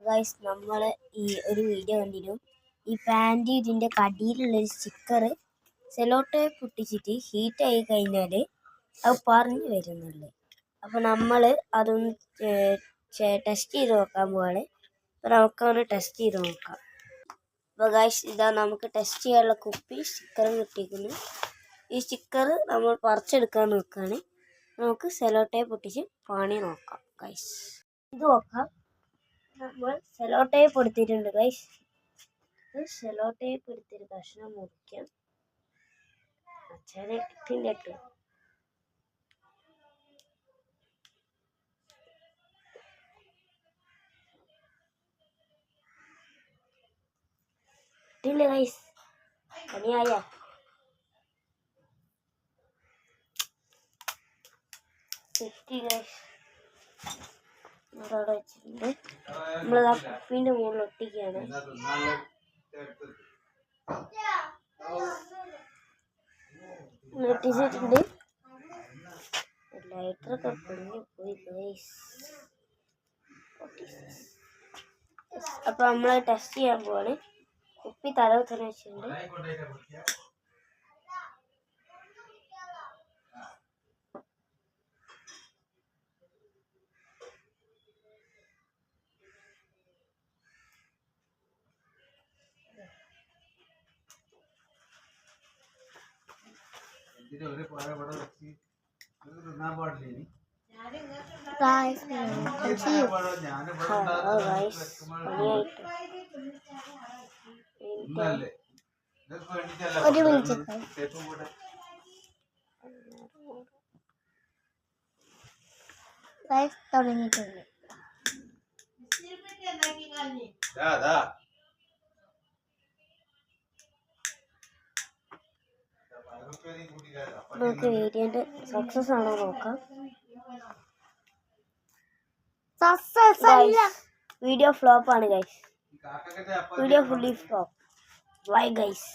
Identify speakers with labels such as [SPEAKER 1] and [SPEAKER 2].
[SPEAKER 1] Guys നമ്മൾ ഈ ഒരു വീഡിയോ കണ്ടിരുന്നു. ഈ പാൻറ് ഇതിൻ്റെ കടിയിലുള്ളൊരു സ്റ്റിക്കർ സെലോ ടേപ്പ് പൊട്ടിച്ചിട്ട് ഹീറ്റായി കഴിഞ്ഞാൽ അത് പറഞ്ഞു വരുന്നുള്ളു. അപ്പോൾ നമ്മൾ അതൊന്ന് ടെസ്റ്റ് ചെയ്ത് നോക്കാൻ പോവാണ്. അപ്പോൾ നമുക്കൊന്ന് ടെസ്റ്റ് ചെയ്ത് നോക്കാം. അപ്പോൾ ഗൈസ് ഇതാ നമുക്ക് ടെസ്റ്റ് ചെയ്യാനുള്ള കുപ്പി സ്റ്റിക്കറും കിട്ടിയിരിക്കുന്നു. ഈ സ്റ്റിക്കർ നമ്മൾ പറിച്ചെടുക്കാൻ നോക്കുകയാണ്. നമുക്ക് സെലോ ടേപ്പ് പൊട്ടിച്ച് പണി നോക്കാം ഗൈസ്. ഇത് നോക്കാം, നമ്മൾ സെലോ ടേപ്പ് എടുത്തിട്ടുണ്ട് ഗൈസ്. സെലോ ടേപ്പ് എടുത്തിട്ട് കഷ്ണം മുറിക്കാം. അച്ഛനെ ഇട്ടില്ല കേട്ടോ. ഇട്ടില്ല ഗൈസ്, പണിയായ തെറ്റി ഗൈസ്. അവിടെ വെച്ചിട്ടുണ്ട്. നമ്മളത് ആ കുപ്പീൻ്റെ മുകളിൽ ഒട്ടിക്കുകയാണ്. ഒട്ടിച്ചിട്ടുണ്ട്. ലൈറ്ററൊക്കെ പൊളിഞ്ഞു പോയി ഗൈസ്. അപ്പോൾ നമ്മൾ ടെസ്റ്റ് ചെയ്യാൻ പോവാണ്. കുപ്പി തലവ് തന്നെ വെച്ചിട്ടുണ്ട്. ഒരു മിനിറ്റ് തുടങ്ങിയിട്ടുണ്ട്. നമുക്ക് വേരിയന്റ് സക്സസ് ആണോ നോക്കാം. വീഡിയോ ഫ്ലോപ്പ് ആണ് guys. Video fully flop. Bye guys.